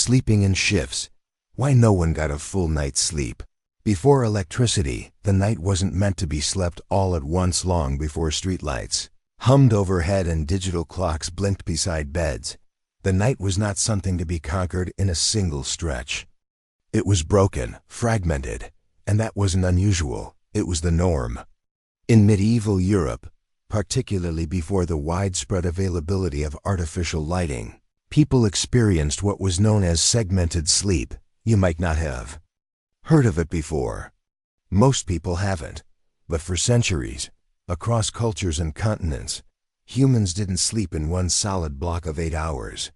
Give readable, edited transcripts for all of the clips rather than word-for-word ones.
Sleeping in shifts. Why no one got a full night's sleep? Before electricity, the night wasn't meant to be slept all at once long before streetlights hummed overhead and digital clocks blinked beside beds. The night was not something to be conquered in a single stretch. It was broken, fragmented, and that wasn't unusual, it was the norm. In medieval Europe, particularly before the widespread availability of artificial lighting, people experienced what was known as segmented sleep. You might not have heard of it before. Most people haven't, but for centuries, across cultures and continents, humans didn't sleep in one solid block of 8 hours.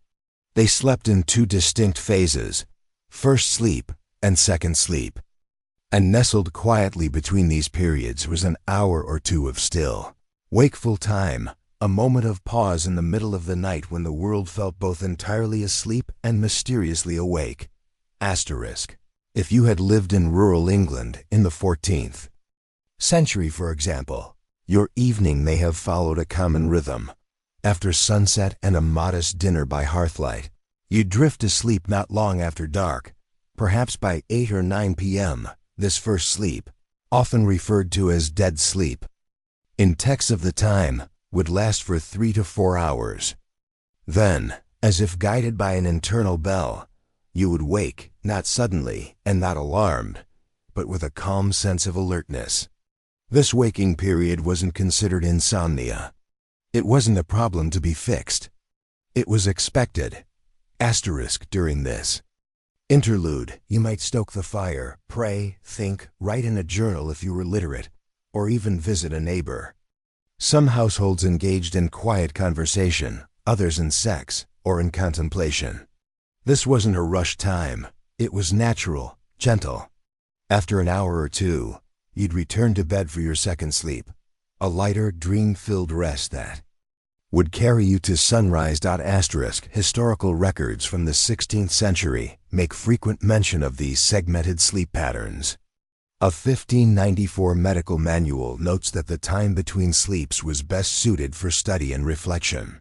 They slept in two distinct phases, first sleep and second sleep. And nestled quietly between these periods was an hour or two of still, wakeful time, a moment of pause in the middle of the night when the world felt both entirely asleep and mysteriously awake. Asterisk. If you had lived in rural England in the 14th century, for example, your evening may have followed a common rhythm. After sunset and a modest dinner by hearthlight, you'd drift to sleep not long after dark, perhaps by 8 or 9 p.m. This first sleep, often referred to as dead sleep, in texts of the time, would last for 3 to 4 hours. Then, as if guided by an internal bell, you would wake, not suddenly and not alarmed, but with a calm sense of alertness. This waking period wasn't considered insomnia. It wasn't a problem to be fixed. It was expected. Asterisk during this interlude, you might stoke the fire, pray, think, write in a journal if you were literate, or even visit a neighbor. Some households engaged in quiet conversation, others in sex or in contemplation. This wasn't a rushed time. It was natural, gentle. After an hour or two, you'd return to bed for your second sleep, a lighter, dream-filled rest that would carry you to sunrise. Asterisk. Historical records from the 16th century make frequent mention of these segmented sleep patterns. A 1594 medical manual notes that the time between sleeps was best suited for study and reflection.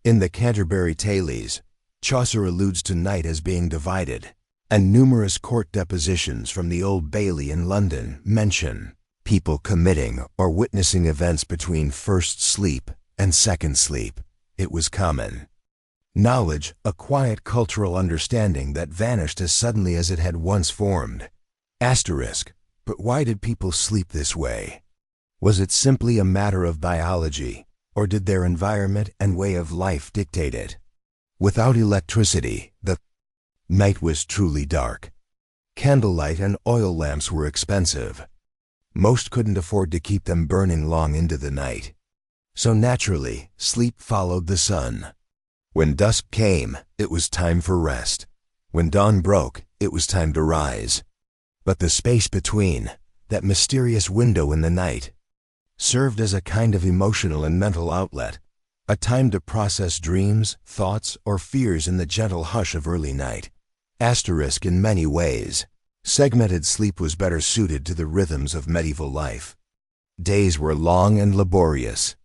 In the Canterbury Tales, Chaucer alludes to night as being divided, and numerous court depositions from the Old Bailey in London mention people committing or witnessing events between first sleep and second sleep. It was common knowledge, a quiet cultural understanding that vanished as suddenly as it had once formed. Asterisk. But why did people sleep this way? Was it simply a matter of biology, or did their environment and way of life dictate it? Without electricity, the night was truly dark. Candlelight and oil lamps were expensive. Most couldn't afford to keep them burning long into the night. So naturally, sleep followed the sun. When dusk came, it was time for rest. When dawn broke, it was time to rise. But the space between, that mysterious window in the night, served as a kind of emotional and mental outlet, a time to process dreams, thoughts, or fears in the gentle hush of early night. Asterisk. In many ways, segmented sleep was better suited to the rhythms of medieval life. Days were long and laborious.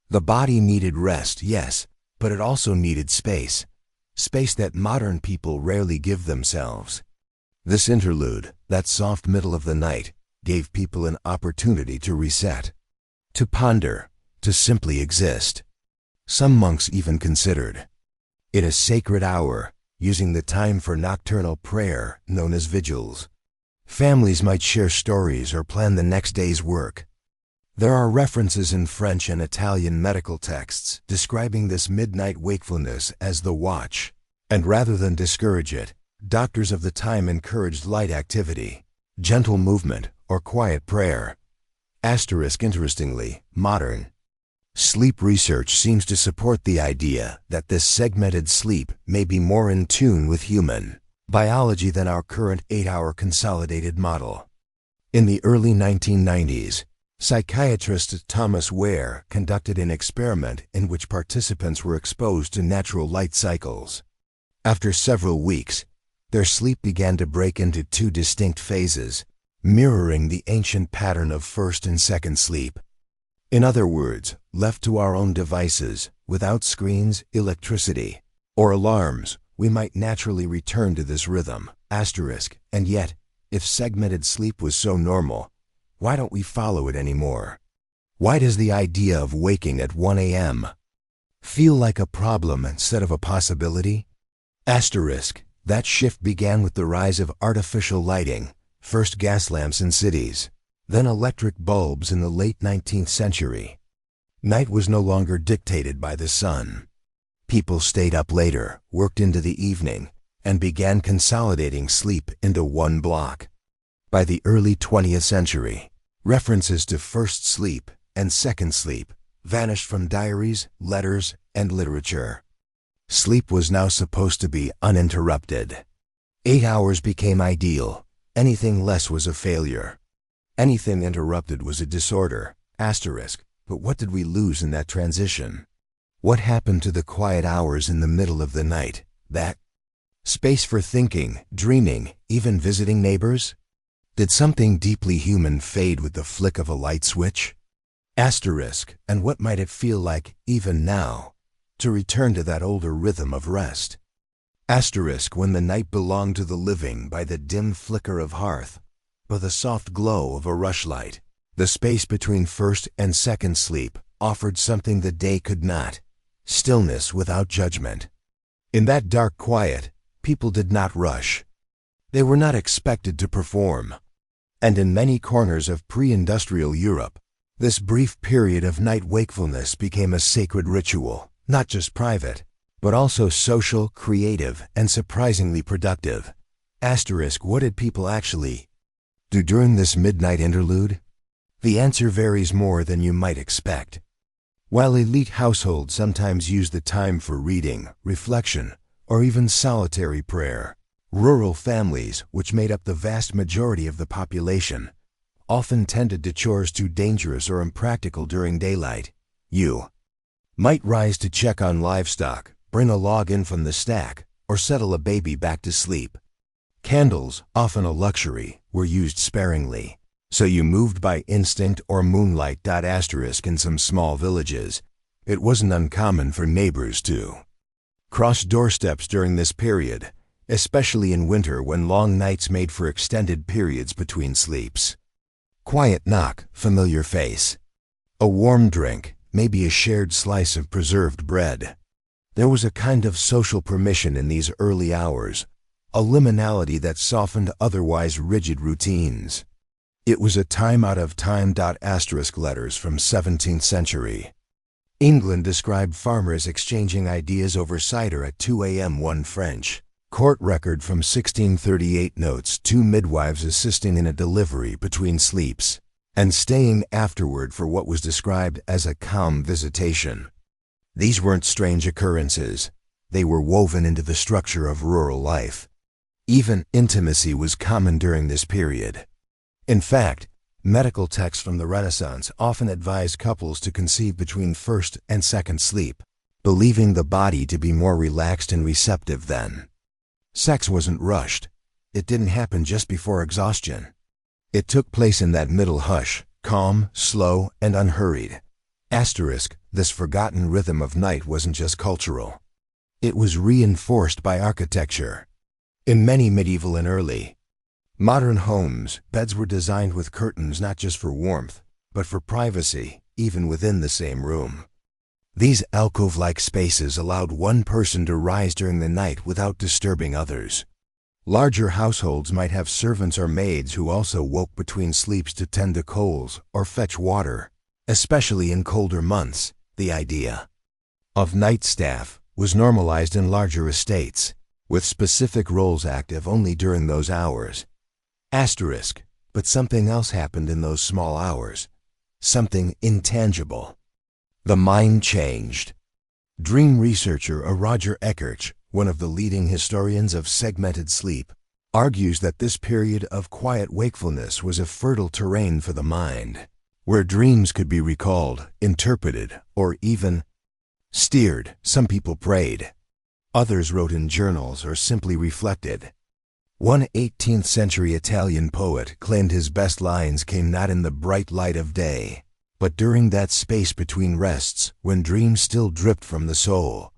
The body needed rest, yes, but it also needed space. Space that modern people rarely give themselves. This interlude, that soft middle of the night, gave people an opportunity to reset, to ponder, to simply exist. Some monks even considered it a sacred hour, using the time for nocturnal prayer known as vigils. Families might share stories or plan the next day's work. There are references in French and Italian medical texts describing this midnight wakefulness as the watch, and rather than discourage it, doctors of the time encouraged light activity, gentle movement, or quiet prayer. Asterisk. Interestingly, modern sleep research seems to support the idea that this segmented sleep may be more in tune with human biology than our current 8-hour consolidated model. In the early 1990s, psychiatrist Thomas Ware conducted an experiment in which participants were exposed to natural light cycles. After several weeks, their sleep began to break into two distinct phases, mirroring the ancient pattern of first and second sleep. In other words, left to our own devices, without screens, electricity, or alarms, we might naturally return to this rhythm. Asterisk. And yet, if segmented sleep was so normal, why don't we follow it anymore? Why does the idea of waking at 1 a.m. feel like a problem instead of a possibility? Asterisk. That shift began with the rise of artificial lighting, first gas lamps in cities, then electric bulbs in the late 19th century. Night was no longer dictated by the sun. People stayed up later, worked into the evening, and began consolidating sleep into one block. By the early 20th century, references to first sleep and second sleep vanished from diaries, letters, and literature. Sleep was now supposed to be uninterrupted. 8 hours became ideal. Anything less was a failure. Anything interrupted was a disorder. Asterisk. But what did we lose in that transition? What happened to the quiet hours in the middle of the night? That space for thinking, dreaming, even visiting neighbors? Did something deeply human fade with the flick of a light switch? Asterisk. And what might it feel like, even now, to return to that older rhythm of rest? Asterisk. When the night belonged to the living by the dim flicker of hearth, by the soft glow of a rushlight, the space between first and second sleep offered something the day could not: stillness without judgment. In that dark quiet, people did not rush. They were not expected to perform. And in many corners of pre-industrial Europe, this brief period of night wakefulness became a sacred ritual, not just private, but also social, creative, and surprisingly productive. Asterisk. What did people actually do during this midnight interlude? The answer varies more than you might expect. While elite households sometimes use the time for reading, reflection, or even solitary prayer, rural families, which made up the vast majority of the population, often tended to chores too dangerous or impractical during daylight. You might rise to check on livestock, bring a log in from the stack, or settle a baby back to sleep. Candles, often a luxury, were used sparingly, so you moved by instinct or moonlight. Asterisk. In some small villages, it wasn't uncommon for neighbors to cross doorsteps during this period, especially in winter when long nights made for extended periods between sleeps. Quiet knock, familiar face. A warm drink, maybe a shared slice of preserved bread. There was a kind of social permission in these early hours, a liminality that softened otherwise rigid routines. It was a time out of time. Asterisk. Letters from 17th century England described farmers exchanging ideas over cider at 2 a.m. One French court record from 1638 notes 2 midwives assisting in a delivery between sleeps and staying afterward for what was described as a calm visitation. These weren't strange occurrences. They were woven into the structure of rural life. Even intimacy was common during this period. In fact, medical texts from the Renaissance often advised couples to conceive between first and second sleep, believing the body to be more relaxed and receptive then. Sex wasn't rushed. It didn't happen just before exhaustion. It took place in that middle hush, calm, slow, and unhurried. Asterisk. This forgotten rhythm of night wasn't just cultural. It was reinforced by architecture. In many medieval and early modern homes, beds were designed with curtains not just for warmth, but for privacy, even within the same room. These alcove-like spaces allowed one person to rise during the night without disturbing others. Larger households might have servants or maids who also woke between sleeps to tend to coals or fetch water. Especially in colder months, the idea of night staff was normalized in larger estates, with specific roles active only during those hours. Asterisk. But something else happened in those small hours. Something intangible. The mind changed. Dream researcher Roger Eckertz, one of the leading historians of segmented sleep, argues that this period of quiet wakefulness was a fertile terrain for the mind, where dreams could be recalled, interpreted, or even steered. Some people prayed. Others wrote in journals or simply reflected. One 18th century Italian poet claimed his best lines came not in the bright light of day, but during that space between rests when dreams still dripped from the soul.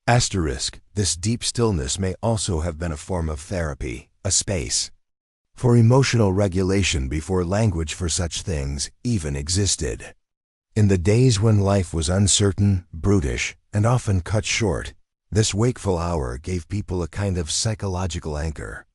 Asterisk, this deep stillness may also have been a form of therapy, a space for emotional regulation before language for such things even existed. In the days when life was uncertain, brutish, and often cut short, this wakeful hour gave people a kind of psychological anchor.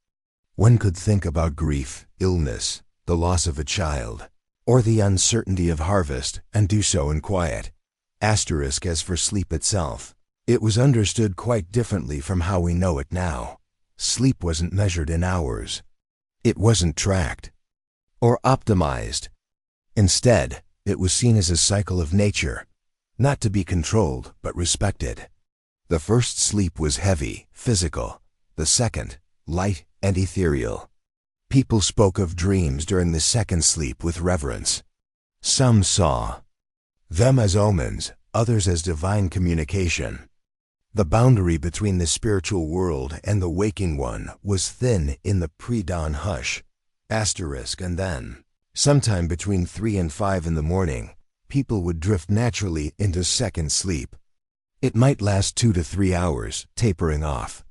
One could think about grief, illness, the loss of a child, or the uncertainty of harvest, and do so in quiet. Asterisk, as for sleep itself, it was understood quite differently from how we know it now. Sleep wasn't measured in hours. It wasn't tracked or optimized. Instead, it was seen as a cycle of nature, not to be controlled but respected. The first sleep was heavy, physical. The second, light and ethereal. People spoke of dreams during the second sleep with reverence. Some saw them as omens, others as divine communication. The boundary between the spiritual world and the waking one was thin in the pre-dawn hush. Asterisk, and then, sometime between 3 and 5 in the morning, people would drift naturally into second sleep. It might last 2 to 3 hours, tapering off,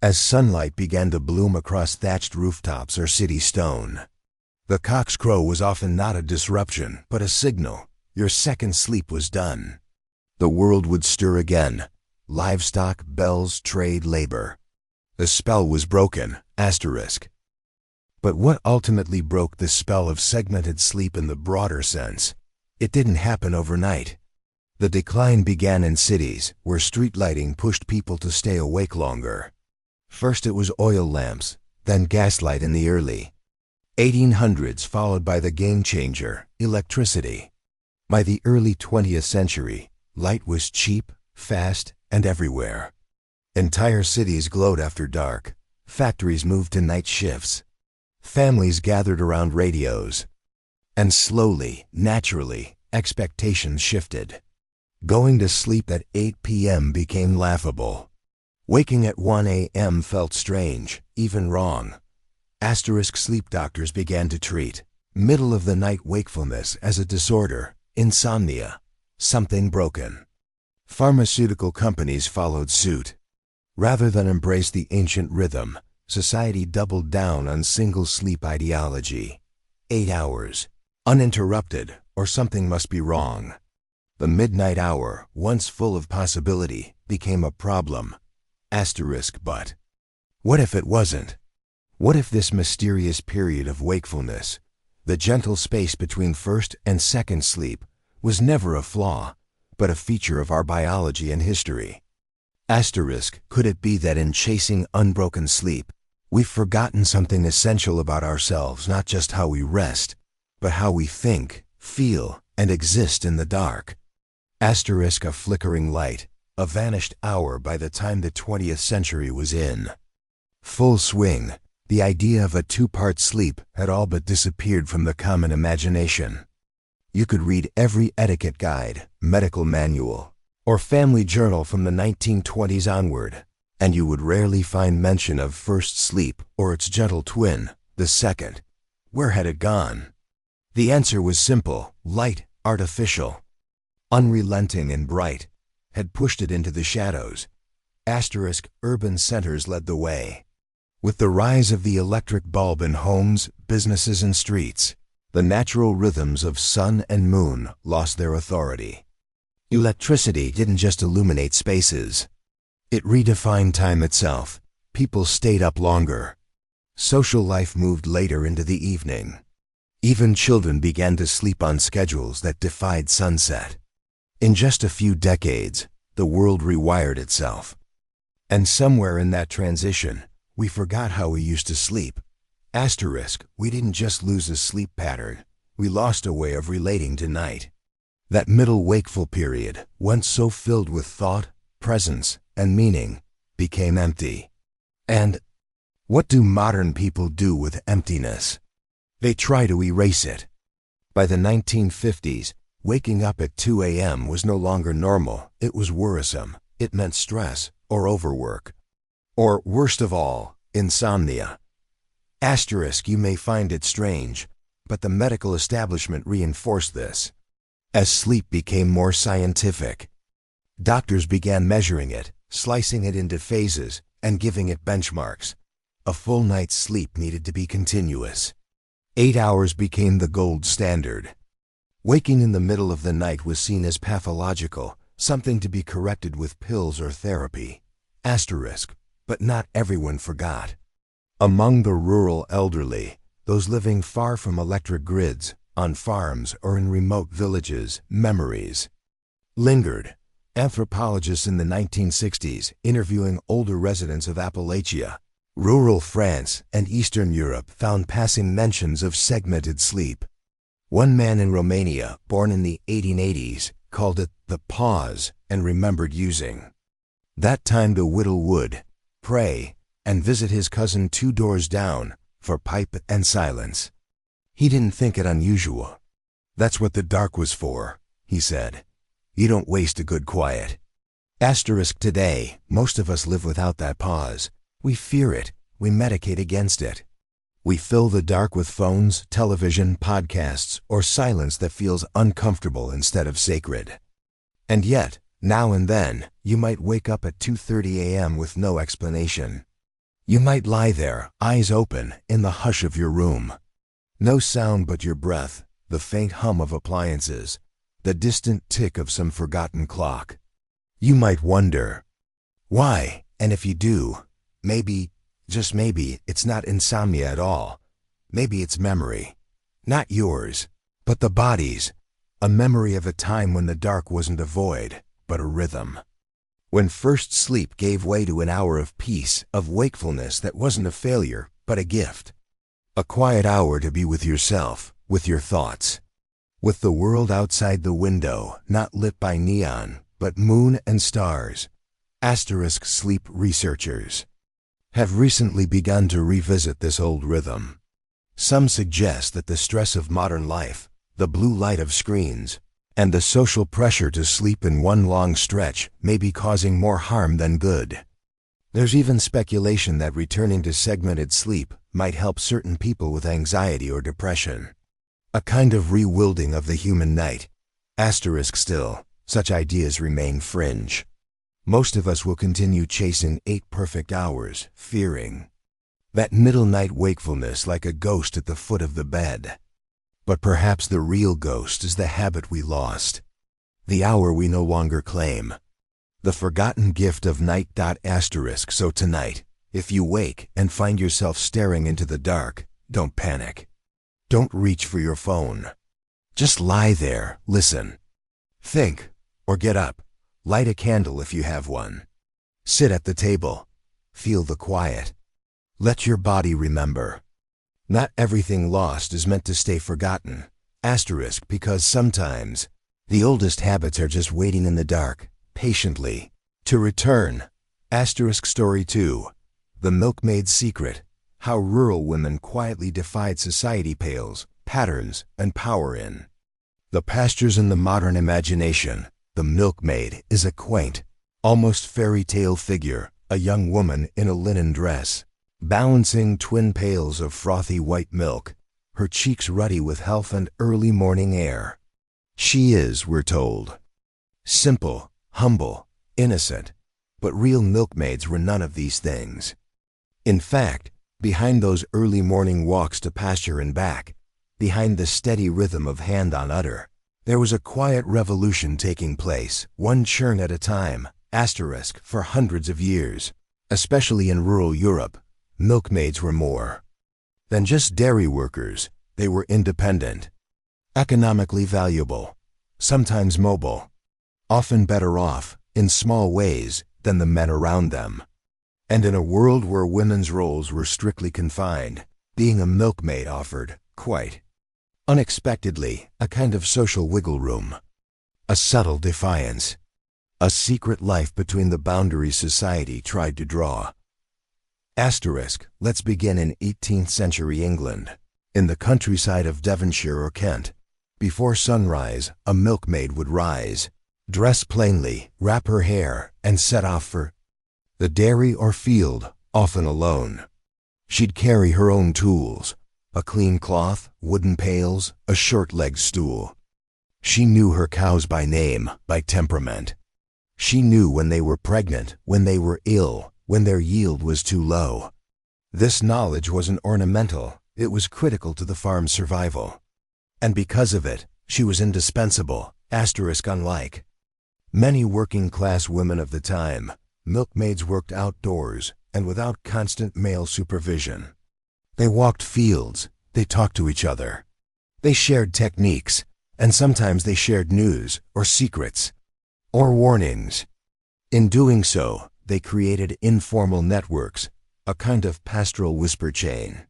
as sunlight began to bloom across thatched rooftops or city stone. The cock's crow was often not a disruption, but a signal. Your second sleep was done. The world would stir again. Livestock, bells, trade, labor. The spell was broken. Asterisk. But what ultimately broke the spell of segmented sleep in the broader sense? It didn't happen overnight. The decline began in cities, where street lighting pushed people to stay awake longer. First it was oil lamps, then gaslight in the early 1800s, followed by the game changer, electricity. By the early 20th century, light was cheap, fast, and everywhere. Entire cities glowed after dark. Factories moved to night shifts. Families gathered around radios. And slowly, naturally, expectations shifted. Going to sleep at 8 p.m. became laughable. Waking at 1 a.m. felt strange, even wrong. Asterisk, sleep doctors began to treat middle-of-the-night wakefulness as a disorder, insomnia, something broken. Pharmaceutical companies followed suit. Rather than embrace the ancient rhythm, society doubled down on single sleep ideology. 8 hours, uninterrupted, or something must be wrong. The midnight hour, once full of possibility, became a problem. Asterisk, but what if it wasn't? What if this mysterious period of wakefulness, the gentle space between first and second sleep, was never a flaw, but a feature of our biology and history? Asterisk, could it be that in chasing unbroken sleep, we've forgotten something essential about ourselves, not just how we rest, but how we think, feel, and exist in the dark? Asterisk, a flickering light, a vanished hour by the time the 20th century was in full swing. The idea of a two-part sleep had all but disappeared from the common imagination. You could read every etiquette guide, medical manual, or family journal from the 1920s onward, and you would rarely find mention of first sleep or its gentle twin, the second. Where had it gone? The answer was simple: light, artificial, unrelenting and bright, had pushed it into the shadows. Asterisk, urban centers led the way. With the rise of the electric bulb in homes, businesses, and streets, the natural rhythms of sun and moon lost their authority. Electricity didn't just illuminate spaces. It redefined time itself. People stayed up longer. Social life moved later into the evening. Even children began to sleep on schedules that defied sunset. In just a few decades, the world rewired itself. And somewhere in that transition, we forgot how we used to sleep. Asterisk, we didn't just lose a sleep pattern, we lost a way of relating to night. That middle wakeful period, once so filled with thought, presence, and meaning, became empty. And what do modern people do with emptiness? They try to erase it. By the 1950s, waking up at 2 a.m. was no longer normal, it was worrisome. It meant stress, or overwork. Or, worst of all, insomnia. Asterisk, you may find it strange, but the medical establishment reinforced this. As sleep became more scientific, doctors began measuring it, slicing it into phases and giving it benchmarks. A full night's sleep needed to be continuous. 8 hours became the gold standard. Waking in the middle of the night was seen as pathological, something to be corrected with pills or therapy. Asterisk, but not everyone forgot. Among the rural elderly, those living far from electric grids, on farms or in remote villages, memories lingered. Anthropologists in the 1960s, interviewing older residents of Appalachia, rural France, and Eastern Europe, found passing mentions of segmented sleep. One man in Romania, born in the 1880s, called it the pause and remembered using that time to whittle wood, pray, and visit his cousin 2 doors down for pipe and silence. He didn't think it unusual. That's what the dark was for, he said. You don't waste a good quiet. Asterisk today, most of us live without that pause. We fear it. We medicate against it. We fill the dark with phones, television, podcasts, or silence that feels uncomfortable instead of sacred. And yet, now and then, you might wake up at 2:30 a.m. with no explanation. You might lie there, eyes open, in the hush of your room. No sound but your breath, the faint hum of appliances, the distant tick of some forgotten clock. You might wonder, why? And if you do, maybe, just maybe, it's not insomnia at all. Maybe it's memory. Not yours, but the body's. A memory of a time when the dark wasn't a void, but a rhythm. When first sleep gave way to an hour of peace, of wakefulness that wasn't a failure, but a gift. A quiet hour to be with yourself, with your thoughts. With the world outside the window, not lit by neon, but moon and stars. Asterisk sleep researchers have recently begun to revisit this old rhythm. Some suggest that the stress of modern life, the blue light of screens, and the social pressure to sleep in one long stretch may be causing more harm than good. There's even speculation that returning to segmented sleep might help certain people with anxiety or depression. A kind of rewilding of the human night. Asterisk still, such ideas remain fringe. Most of us will continue chasing 8 perfect hours, fearing that middle night wakefulness like a ghost at the foot of the bed. But perhaps the real ghost is the habit we lost, the hour we no longer claim, the forgotten gift of night. Asterisk. So tonight, if you wake and find yourself staring into the dark, don't panic. Don't reach for your phone. Just lie there, listen. Think, or get up. Light a candle if you have one. Sit at the table. Feel the quiet. Let your body remember. Not everything lost is meant to stay forgotten. Asterisk, because sometimes the oldest habits are just waiting in the dark, patiently, to return. Asterisk. Story 2. The Milkmaid's Secret. How rural women quietly defied society pales, patterns, and power in the pastures. In the modern imagination, the milkmaid is a quaint, almost fairy tale figure, a young woman in a linen dress, balancing twin pails of frothy white milk, her cheeks ruddy with health and early morning air. She is, we're told, simple, humble, innocent, but real milkmaids were none of these things. In fact, behind those early morning walks to pasture and back, behind the steady rhythm of hand on udder, there was a quiet revolution taking place, one churn at a time. Asterisk. For hundreds of years, especially in rural Europe, milkmaids were more than just dairy workers. They were independent, economically valuable, sometimes mobile, often better off, in small ways, than the men around them. And in a world where women's roles were strictly confined, being a milkmaid offered, quite unexpectedly, a kind of social wiggle room, a subtle defiance, a secret life between the boundaries society tried to draw. Asterisk. Let's begin in 18th century England, in the countryside of Devonshire or Kent. Before sunrise, a milkmaid would rise, dress plainly, wrap her hair, and set off for the dairy or field, often alone. She'd carry her own tools, a clean cloth, wooden pails, a short-legged stool. She knew her cows by name, by temperament. She knew when they were pregnant, when they were ill, when their yield was too low. This knowledge wasn't ornamental, it was critical to the farm's survival. And because of it, she was indispensable, unlike many working-class women of the time, milkmaids worked outdoors and without constant male supervision. They walked fields, they talked to each other. They shared techniques, and sometimes they shared news or secrets or warnings. In doing so, they created informal networks, a kind of pastoral whisper chain.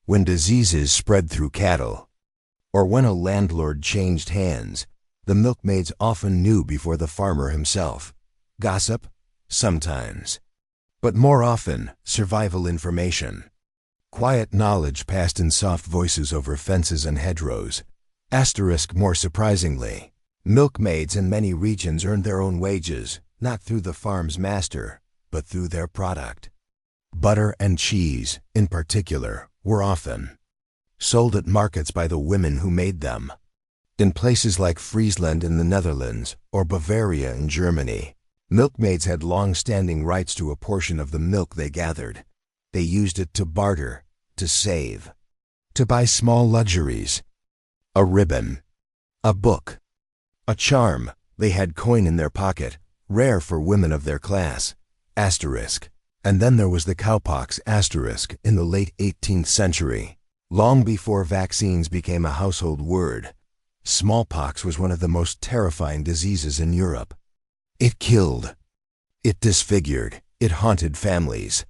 When diseases spread through cattle, or when a landlord changed hands, the milkmaids often knew before the farmer himself. Gossip? Sometimes. But more often, survival information. Quiet knowledge passed in soft voices over fences and hedgerows. More surprisingly, milkmaids in many regions earned their own wages, not through the farm's master, but through their product. Butter and cheese, in particular, were often sold at markets by the women who made them. In places like Friesland in the Netherlands or Bavaria in Germany, milkmaids had long-standing rights to a portion of the milk they gathered. They used it to barter, to save, to buy small luxuries. A ribbon, a book, a charm. They had coin in their pocket, rare for women of their class. And then there was the cowpox in the late 18th century. Long before vaccines became a household word, smallpox was one of the most terrifying diseases in Europe. It killed, it disfigured, it haunted families.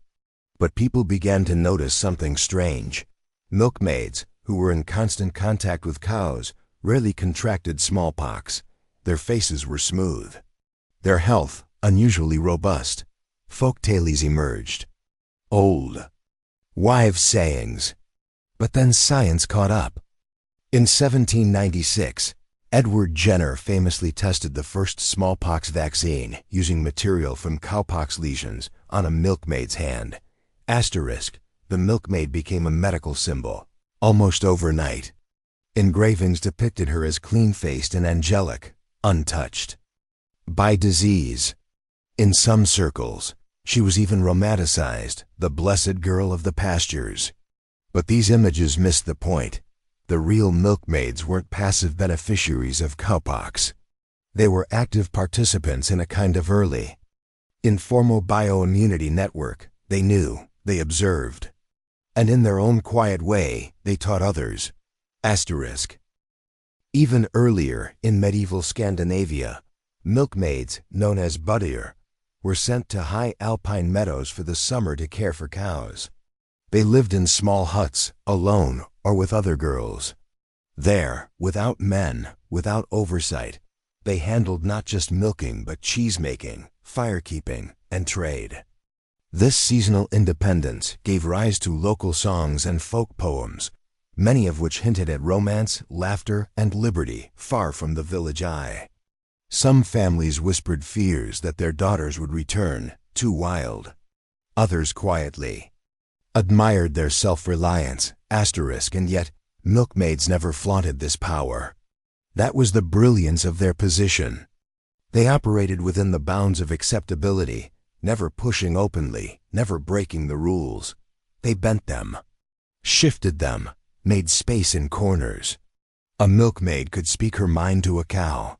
But people began to notice something strange. Milkmaids, who were in constant contact with cows, rarely contracted smallpox. Their faces were smooth. Their health, unusually robust. Folktales emerged. Old wives' sayings. But then science caught up. In 1796, Edward Jenner famously tested the first smallpox vaccine using material from cowpox lesions on a milkmaid's hand. The milkmaid became a medical symbol, almost overnight. Engravings depicted her as clean-faced and angelic, untouched by disease. In some circles, she was even romanticized, the blessed girl of the pastures. But these images missed the point. The real milkmaids weren't passive beneficiaries of cowpox. They were active participants in a kind of early, informal bioimmunity network. They knew, they observed, and in their own quiet way, they taught others. Even earlier, in medieval Scandinavia, milkmaids, known as bønder, were sent to high alpine meadows for the summer to care for cows. They lived in small huts, alone or with other girls. There, without men, without oversight, they handled not just milking but cheese-making, fire-keeping, and trade. This seasonal independence gave rise to local songs and folk poems, many of which hinted at romance, laughter, and liberty far from the village eye. Some families whispered fears that their daughters would return, too wild. Others quietly admired their self-reliance, and yet milkmaids never flaunted this power. That was the brilliance of their position. They operated within the bounds of acceptability, never pushing openly, never breaking the rules. They bent them, shifted them, made space in corners. A milkmaid could speak her mind to a cow.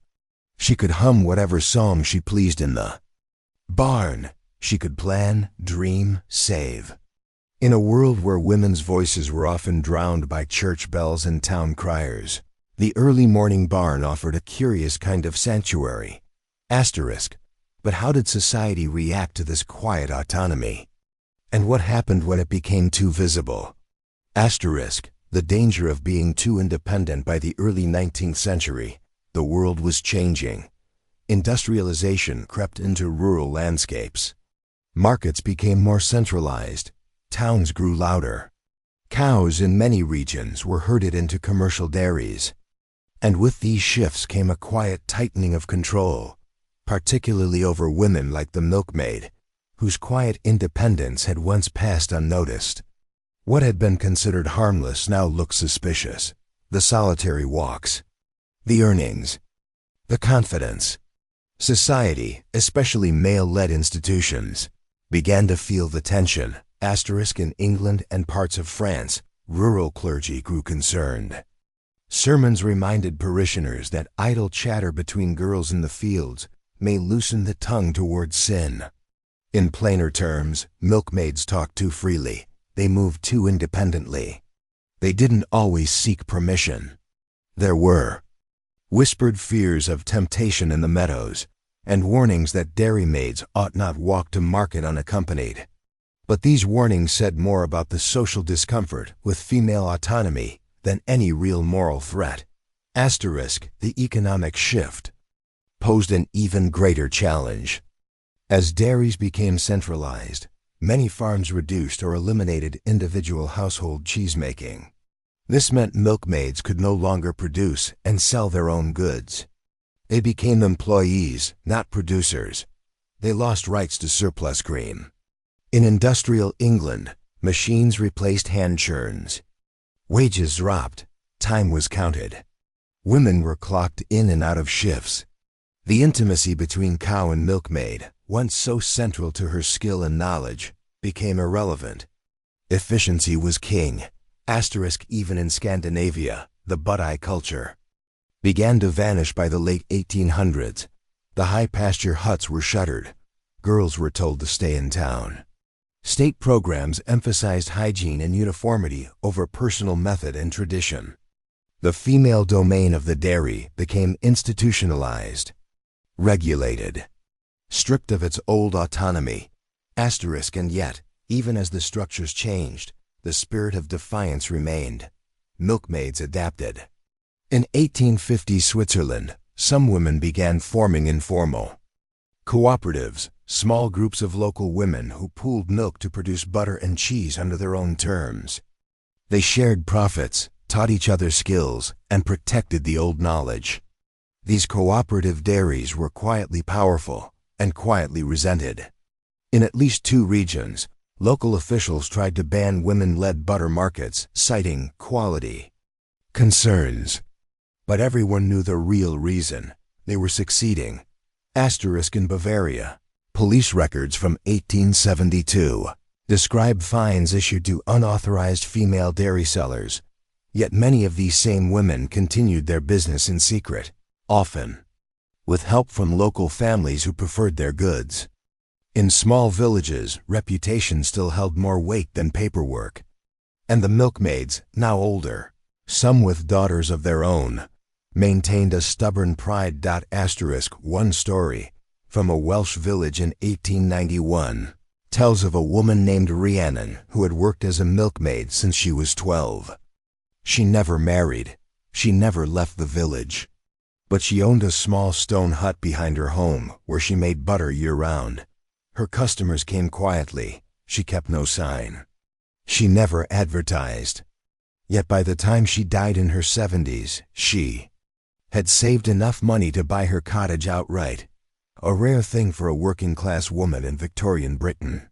She could hum whatever song she pleased in the barn. She could plan, dream, save. In a world where women's voices were often drowned by church bells and town criers, the early morning barn offered a curious kind of sanctuary. But how did society react to this quiet autonomy? And what happened when it became too visible? The danger of being too independent. By the early 19th century, the world was changing. Industrialization crept into rural landscapes. Markets became more centralized. Towns grew louder. Cows in many regions were herded into commercial dairies. And with these shifts came a quiet tightening of control, particularly over women like the milkmaid, whose quiet independence had once passed unnoticed. What had been considered harmless now looked suspicious. The solitary walks, the earnings, the confidence. Society, especially male-led institutions, began to feel the tension. In England and parts of France, rural clergy grew concerned. Sermons reminded parishioners that idle chatter between girls in the fields may loosen the tongue towards sin. In plainer terms, milkmaids talked too freely. They moved too independently. They didn't always seek permission. There were whispered fears of temptation in the meadows, and warnings that dairymaids ought not walk to market unaccompanied. But these warnings said more about the social discomfort with female autonomy than any real moral threat. The economic shift posed an even greater challenge. As dairies became centralized, many farms reduced or eliminated individual household cheesemaking. This meant milkmaids could no longer produce and sell their own goods. They became employees, not producers. They lost rights to surplus cream. In industrial England, machines replaced hand churns. Wages dropped. Time was counted. Women were clocked in and out of shifts. The intimacy between cow and milkmaid, once so central to her skill and knowledge, became irrelevant. Efficiency was king. Even in Scandinavia, the butt-eye culture began to vanish by the late 1800s. The high pasture huts were shuttered. Girls were told to stay in town. State programs emphasized hygiene and uniformity over personal method and tradition. The female domain of the dairy became institutionalized, regulated, stripped of its old autonomy. And yet, even as the structures changed, the spirit of defiance remained. Milkmaids adapted. In 1850 Switzerland, some women began forming informal cooperatives, small groups of local women who pooled milk to produce butter and cheese under their own terms. They shared profits, taught each other skills, and protected the old knowledge. These cooperative dairies were quietly powerful and quietly resented. In at least 2 regions, local officials tried to ban women-led butter markets, citing quality concerns. But everyone knew the real reason. They were succeeding. In Bavaria, police records from 1872 describe fines issued to unauthorized female dairy sellers. Yet many of these same women continued their business in secret, often with help from local families who preferred their goods. In small villages, reputation still held more weight than paperwork. And the milkmaids, now older, some with daughters of their own, maintained a stubborn pride. One story from a Welsh village in 1891 tells of a woman named Rhiannon who had worked as a milkmaid since she was 12. She never married. She never left the village. But she owned a small stone hut behind her home where she made butter year-round. Her customers came quietly. She kept no sign. She never advertised. Yet by the time she died in her 70s, she had saved enough money to buy her cottage outright, a rare thing for a working-class woman in Victorian Britain.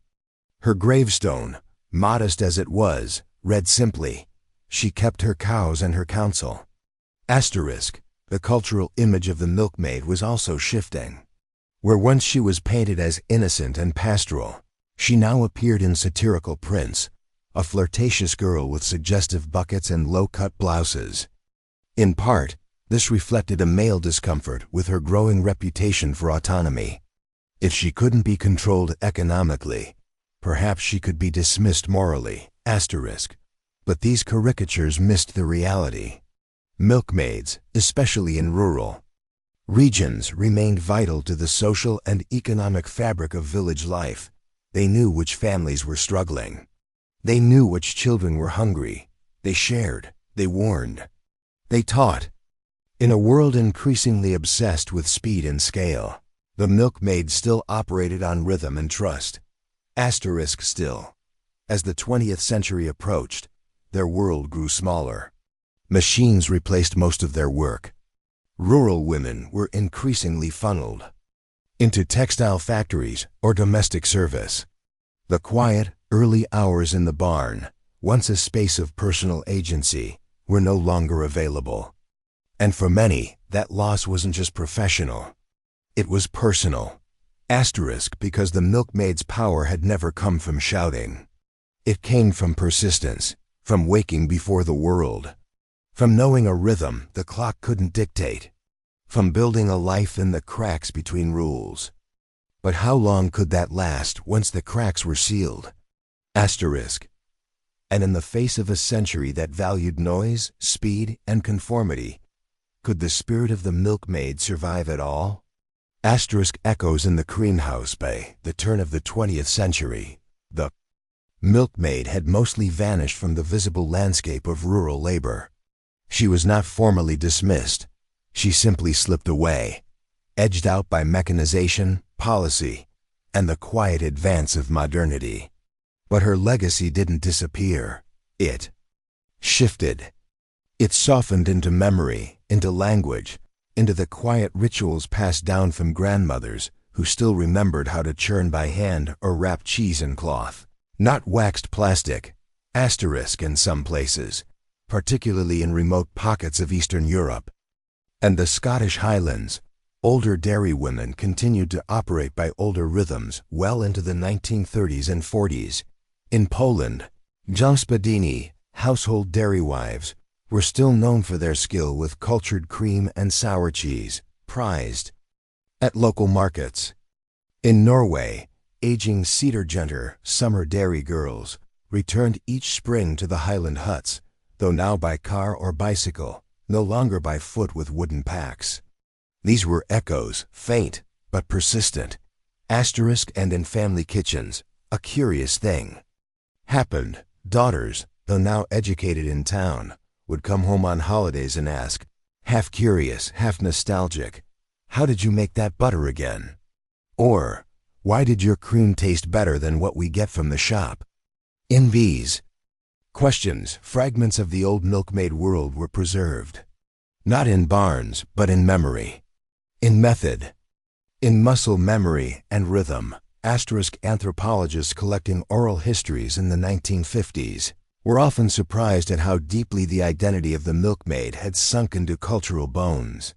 Her gravestone, modest as it was, read simply, "She kept her cows and her counsel." The cultural image of the milkmaid was also shifting. Where once she was painted as innocent and pastoral, she now appeared in satirical prints, a flirtatious girl with suggestive buckets and low-cut blouses. In part, this reflected a male discomfort with her growing reputation for autonomy. If she couldn't be controlled economically, perhaps she could be dismissed morally. But these caricatures missed the reality. Milkmaids, especially in rural regions, remained vital to the social and economic fabric of village life. They knew which families were struggling. They knew which children were hungry. They shared. They warned. They taught. In a world increasingly obsessed with speed and scale, the milkmaid still operated on rhythm and trust. Still. As the 20th century approached, their world grew smaller. Machines replaced most of their work. Rural women were increasingly funneled into textile factories or domestic service. The quiet, early hours in the barn, once a space of personal agency, were no longer available. And for many, that loss wasn't just professional. It was personal. Asterisk because the milkmaid's power had never come from shouting. It came from persistence, from waking before the world, from knowing a rhythm the clock couldn't dictate, from building a life in the cracks between rules. But how long could that last once the cracks were sealed? Asterisk. And in the face of a century that valued noise, speed, and conformity, could the spirit of the milkmaid survive at all? Asterisk echoes in the cream house by the turn of the 20th century. The milkmaid had mostly vanished from the visible landscape of rural labor. She was not formally dismissed. She simply slipped away, edged out by mechanization, policy, and the quiet advance of modernity. But her legacy didn't disappear. It shifted. It softened into memory, into language, into the quiet rituals passed down from grandmothers who still remembered how to churn by hand or wrap cheese in cloth, not waxed plastic. Asterisk in some places, particularly in remote pockets of Eastern Europe and the Scottish Highlands, older dairy women continued to operate by older rhythms well into the 1930s and 40s. In Poland, gospodynie, household dairy wives, were still known for their skill with cultured cream and sour cheese, prized at local markets. In Norway, aging Cederjenter summer dairy girls returned each spring to the Highland huts, though now by car or bicycle, no longer by foot with wooden packs. These were echoes, faint but persistent. Asterisk and in family kitchens, a curious thing happened. Daughters, though now educated in town, would come home on holidays and ask, half curious, half nostalgic, "How did you make that butter again?" Or, "Why did your cream taste better than what we get from the shop?" In these questions, fragments of the old milkmaid world were preserved. Not in barns, but in memory, in method, in muscle memory and rhythm. Asterisk anthropologists collecting oral histories in the 1950s were often surprised at how deeply the identity of the milkmaid had sunk into cultural bones.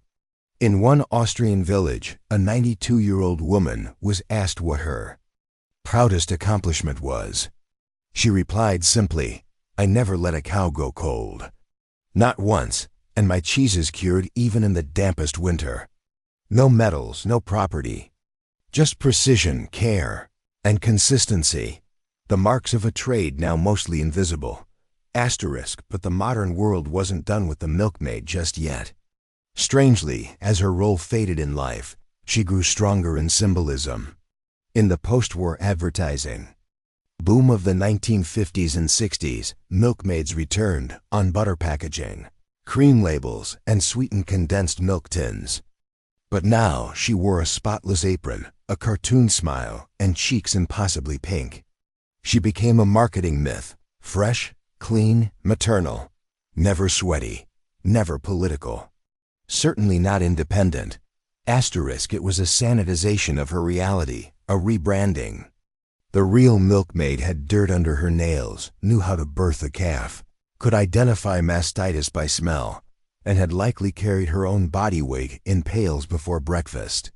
In one Austrian village, a 92-year-old woman was asked what her proudest accomplishment was. She replied simply, "I never let a cow go cold. Not once, and my cheeses cured even in the dampest winter. No medals, no property. Just precision, care, and consistency. The marks of a trade now mostly invisible." Asterisk, but the modern world wasn't done with the milkmaid just yet. Strangely, as her role faded in life, she grew stronger in symbolism. In the post-war advertising boom of the 1950s and 60s, milkmaids returned on butter packaging, cream labels, and sweetened condensed milk tins. But now she wore a spotless apron, a cartoon smile, and cheeks impossibly pink. She became a marketing myth, fresh, clean, maternal, never sweaty, never political. Certainly not independent. Asterisk, it was a sanitization of her reality, a rebranding. The real milkmaid had dirt under her nails, knew how to birth a calf, could identify mastitis by smell, and had likely carried her own body weight in pails before breakfast.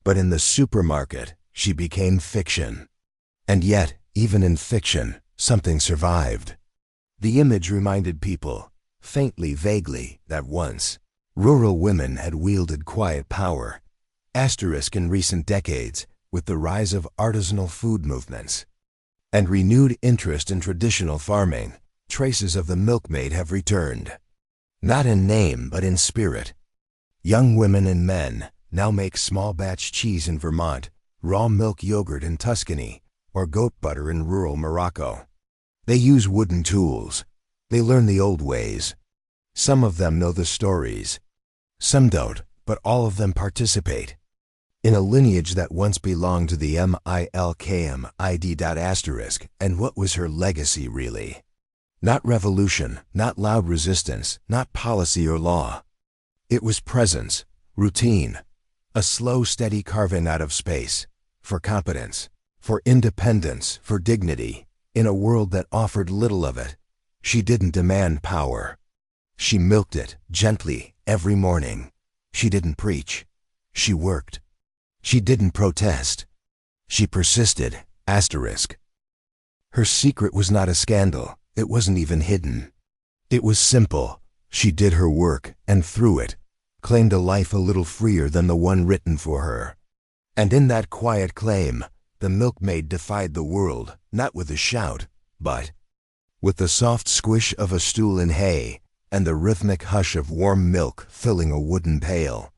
But in the supermarket, she became fiction. And yet, even in fiction, something survived. The image reminded people, faintly, vaguely, that once rural women had wielded quiet power. Asterisk in recent decades, with the rise of artisanal food movements and renewed interest in traditional farming, traces of the milkmaid have returned. Not in name, but in spirit. Young women and men now make small batch cheese in Vermont, raw milk yogurt in Tuscany, or goat butter in rural Morocco. They use wooden tools. They learn the old ways. Some of them know the stories. Some don't, but all of them participate in a lineage that once belonged to the milkmaid. Asterisk, and what was her legacy really? Not revolution, not loud resistance, not policy or law. It was presence, routine, a slow, steady carving out of space, for competence, for independence, for dignity, in a world that offered little of it. She didn't demand power. She milked it, gently, every morning. She didn't preach. She worked. She didn't protest. She persisted. Asterisk. Her secret was not a scandal. It wasn't even hidden. It was simple. She did her work, and through it, claimed a life a little freer than the one written for her. And in that quiet claim, the milkmaid defied the world, not with a shout, but with the soft squish of a stool in hay and the rhythmic hush of warm milk filling a wooden pail.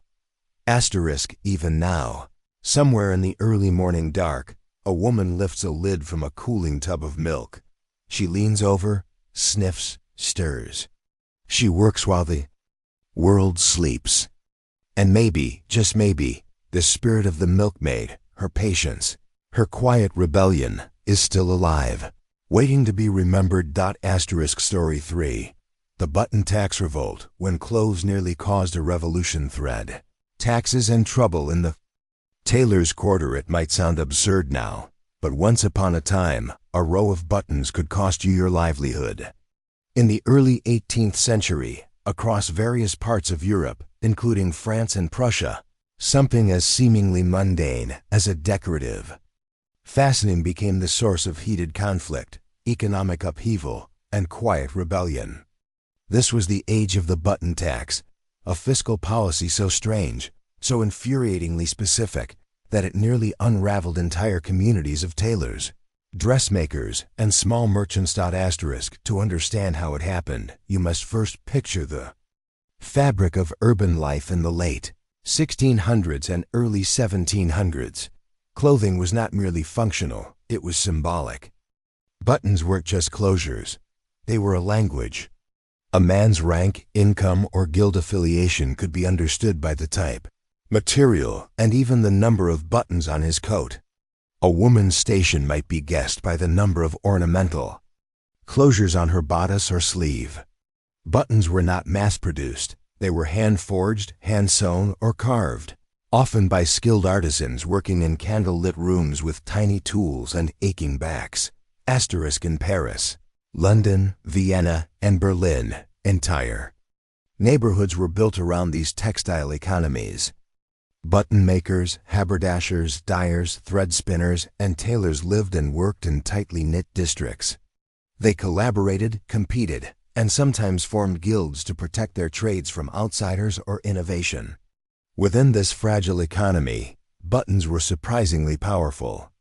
Asterisk. Even now, somewhere in the early morning dark, a woman lifts a lid from a cooling tub of milk. She leans over, sniffs, stirs. She works while the world sleeps. And maybe, just maybe, the spirit of the milkmaid, her patience, her quiet rebellion, is still alive, waiting to be remembered. Asterisk. Story 3. The Button Tax Revolt, when clothes nearly caused a revolution. Thread. Taxes and trouble in the tailor's quarter. It might sound absurd now, but once upon a time, a row of buttons could cost you your livelihood. In the early 18th century, across various parts of Europe, including France and Prussia, something as seemingly mundane as a decorative fastening became the source of heated conflict, economic upheaval, and quiet rebellion. This was the age of the button tax, a fiscal policy so strange, so infuriatingly specific, that it nearly unraveled entire communities of tailors, dressmakers, and small merchants. Asterisk. To understand how it happened, you must first picture the fabric of urban life in the late 1600s and early 1700s. Clothing was not merely functional, it was symbolic. Buttons weren't just closures. They were a language. A man's rank, income, or guild affiliation could be understood by the type, material, and even the number of buttons on his coat. A woman's station might be guessed by the number of ornamental closures on her bodice or sleeve. Buttons were not mass-produced. They were hand-forged, hand-sewn, or carved, often by skilled artisans working in candle-lit rooms with tiny tools and aching backs. Asterisk. In Paris, London, Vienna, and Berlin, entire neighborhoods were built around these textile economies. Button makers, haberdashers, dyers, thread spinners, and tailors lived and worked in tightly knit districts. They collaborated, competed, and sometimes formed guilds to protect their trades from outsiders or innovation. Within this fragile economy, buttons were surprisingly powerful.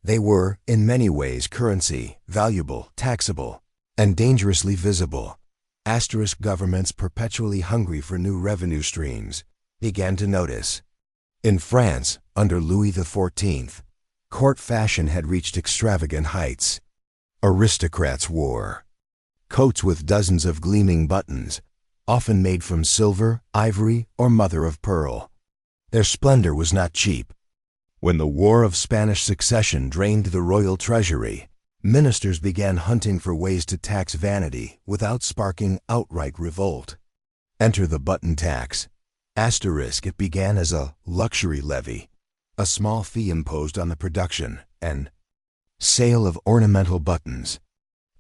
They were, in many ways, currency, valuable, taxable, and dangerously visible. Asterisk. Governments, perpetually hungry for new revenue streams, began to notice. In France, under Louis XIV, court fashion had reached extravagant heights. Aristocrats wore coats with dozens of gleaming buttons, often made from silver, ivory, or mother of pearl. Their splendor was not cheap. When the War of Spanish Succession drained the royal treasury, ministers began hunting for ways to tax vanity without sparking outright revolt. Enter the button tax. Asterisk. It began as a luxury levy, a small fee imposed on the production and sale of ornamental buttons.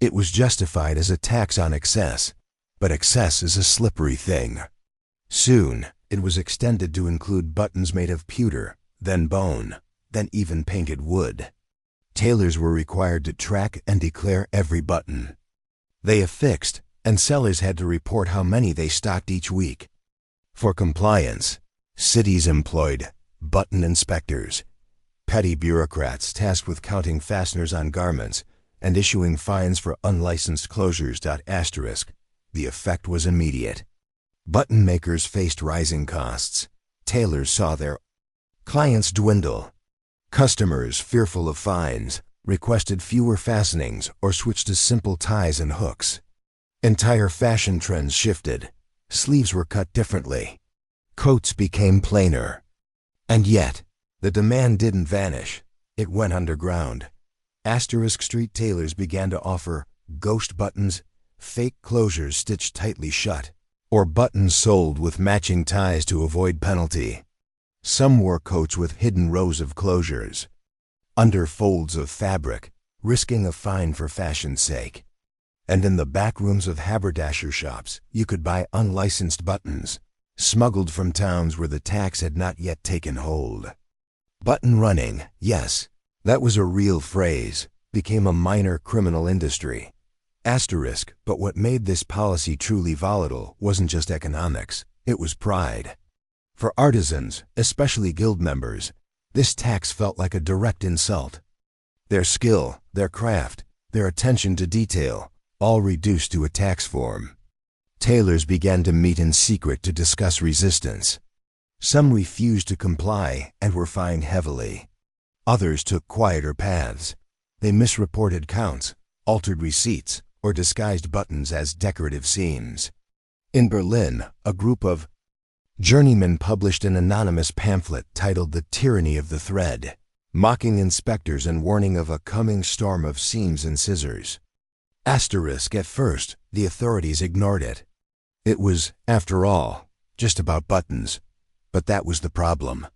It was justified as a tax on excess, but excess is a slippery thing. Soon, it was extended to include buttons made of pewter, then bone, then even painted wood. Tailors were required to track and declare every button they affixed, and sellers had to report how many they stocked each week. For compliance, cities employed button inspectors, petty bureaucrats tasked with counting fasteners on garments and issuing fines for unlicensed closures. Asterisk. The effect was immediate. Button makers faced rising costs. Tailors saw their clients dwindle. Customers, fearful of fines, requested fewer fastenings or switched to simple ties and hooks. Entire fashion trends shifted. Sleeves were cut differently. Coats became plainer. And yet, the demand didn't vanish. It went underground. Asterisk. Street tailors began to offer ghost buttons, fake closures stitched tightly shut, or buttons sold with matching ties to avoid penalty. Some wore coats with hidden rows of closures, under folds of fabric, risking a fine for fashion's sake. And in the back rooms of haberdasher shops, you could buy unlicensed buttons, smuggled from towns where the tax had not yet taken hold. Button running, yes, that was a real phrase, became a minor criminal industry. Asterisk, but what made this policy truly volatile wasn't just economics, it was pride. For artisans, especially guild members, this tax felt like a direct insult. Their skill, their craft, their attention to detail, all reduced to a tax form. Tailors began to meet in secret to discuss resistance. Some refused to comply and were fined heavily. Others took quieter paths. They misreported counts, altered receipts, or disguised buttons as decorative seams. In Berlin, a group of journeymen published an anonymous pamphlet titled "The Tyranny of the Thread," mocking inspectors and warning of a coming storm of seams and scissors. Asterisk, at first, the authorities ignored it. It was, after all, just about buttons. But that was the problem.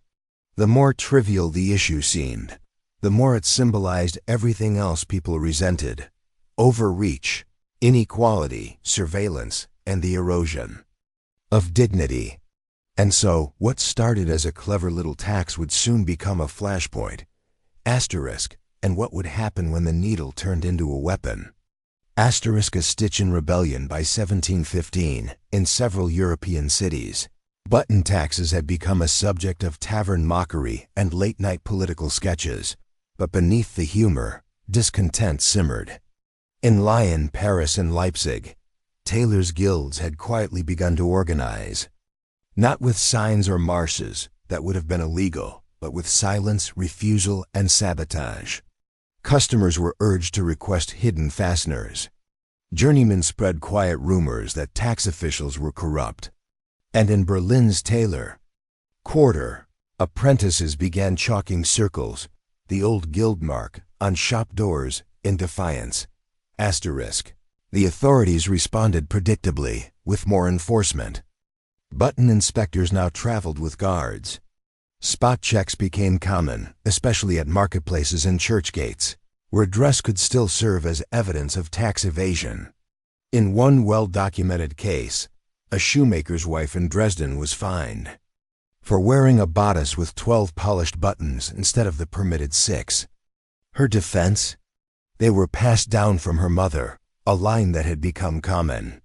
The more trivial the issue seemed, the more it symbolized everything else people resented: overreach, inequality, surveillance, and the erosion of dignity. And so, what started as a clever little tax would soon become a flashpoint. Asterisk, and what would happen when the needle turned into a weapon. Asterisk, a stitch in rebellion by 1715 in several European cities. Button taxes had become a subject of tavern mockery and late-night political sketches, but beneath the humor, discontent simmered. In Lyon, Paris, and Leipzig, tailors' guilds had quietly begun to organize. Not with signs or marshes, that would have been illegal, but with silence, refusal, and sabotage. Customers were urged to request hidden fasteners. Journeymen spread quiet rumors that tax officials were corrupt. And in Berlin's tailor quarter, apprentices began chalking circles, the old guild mark, on shop doors in defiance. Asterisk. The authorities responded predictably, with more enforcement. Button inspectors now traveled with guards. Spot checks became common, especially at marketplaces and church gates, where dress could still serve as evidence of tax evasion. In one well-documented case, a shoemaker's wife in Dresden was fined for wearing a bodice with 12 polished buttons instead of the permitted 6. Her defense? They were passed down from her mother, a line that had become common.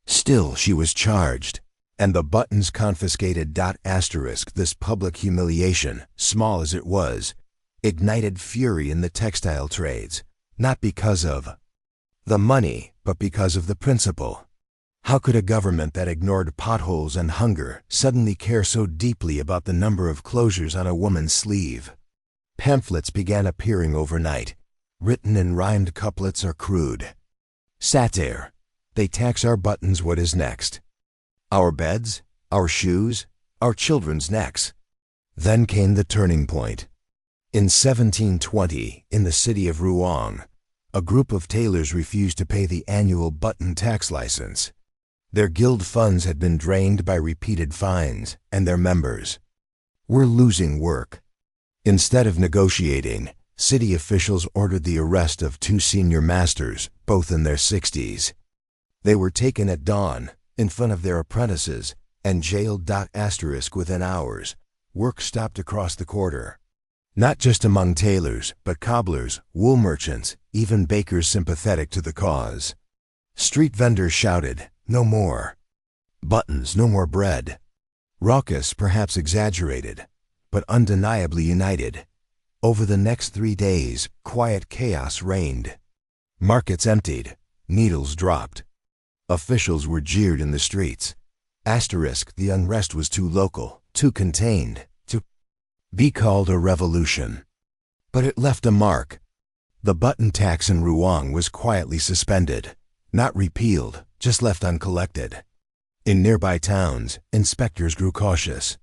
Still, she was charged, and the buttons confiscated. Asterisk, this public humiliation, small as it was, ignited fury in the textile trades, not because of the money, but because of the principle. How could a government that ignored potholes and hunger suddenly care so deeply about the number of closures on a woman's sleeve? Pamphlets began appearing overnight, written in rhymed couplets or crude satire. They tax our buttons, what is next? Our beds, our shoes, our children's necks. Then came the turning point. In 1720, in the city of Rouen, a group of tailors refused to pay the annual button tax license. Their guild funds had been drained by repeated fines, and their members were losing work. Instead of negotiating, city officials ordered the arrest of 2 senior masters, both in their 60s. They were taken at dawn, in front of their apprentices, and jailed. Asterisk, within hours, work stopped across the quarter. Not just among tailors, but cobblers, wool merchants, even bakers sympathetic to the cause. Street vendors shouted, "No more buttons, no more bread." Raucous, perhaps exaggerated, but undeniably united. Over the next 3 days, quiet chaos reigned. Markets emptied, needles dropped. Officials were jeered in the streets. Asterisk, the unrest was too local, too contained, to be called a revolution. But it left a mark. The button tax in Rouen was quietly suspended, not repealed, just left uncollected. In nearby towns, inspectors grew cautious.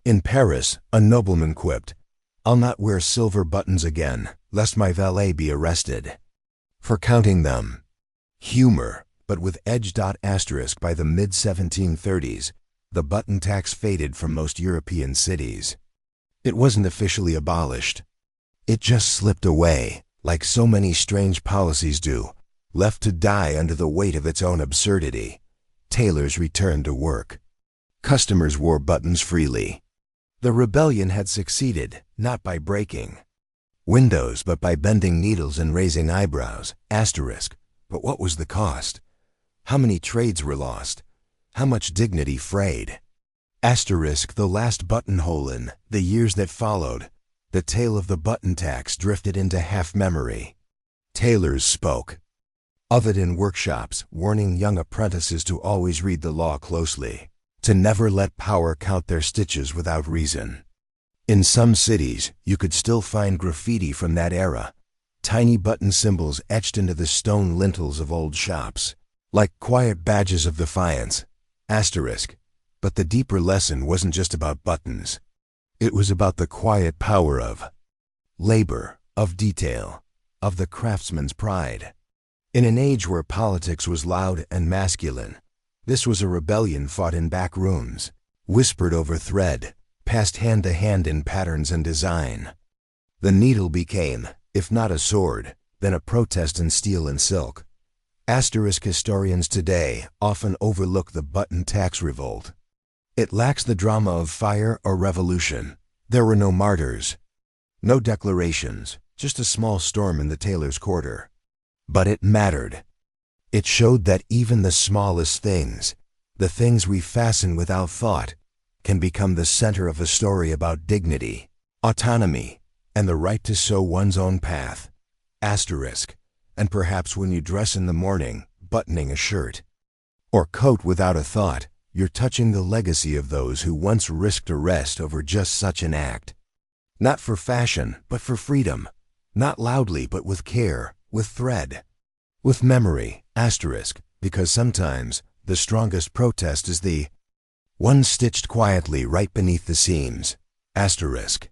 In Paris, a nobleman quipped, "I'll not wear silver buttons again, lest my valet be arrested for counting them." Humor, but with edge. Asterisk, by the mid-1730s, the button tax faded from most European cities. It wasn't officially abolished. It just slipped away, like so many strange policies do, left to die under the weight of its own absurdity. Tailors returned to work. Customers wore buttons freely. The rebellion had succeeded, not by breaking windows, but by bending needles and raising eyebrows. Asterisk. But what was the cost? How many trades were lost? How much dignity frayed? Asterisk. The last buttonhole in the years that followed. The tale of the button tax drifted into half-memory. Tailors spoke of it in workshops, warning young apprentices to always read the law closely, to never let power count their stitches without reason. In some cities, you could still find graffiti from that era, tiny button symbols etched into the stone lintels of old shops, like quiet badges of defiance. Asterisk. But the deeper lesson wasn't just about buttons. It was about the quiet power of labor, of detail, of the craftsman's pride. In an age where politics was loud and masculine, this was a rebellion fought in back rooms, whispered over thread, passed hand to hand in patterns and design. The needle became, if not a sword, then a protest in steel and silk. Asterisk. Historians today often overlook the button tax revolt. It lacks the drama of fire or revolution. There were no martyrs, no declarations, just a small storm in the tailor's quarter. But it mattered. It showed that even the smallest things, the things we fasten without thought, can become the center of a story about dignity, autonomy, and the right to sow one's own path. Asterisk. And perhaps when you dress in the morning, buttoning a shirt or coat without a thought, you're touching the legacy of those who once risked arrest over just such an act. Not for fashion, but for freedom. Not loudly, but with care, with thread, with memory. Asterisk. Because sometimes the strongest protest is the one stitched quietly right beneath the seams. Asterisk.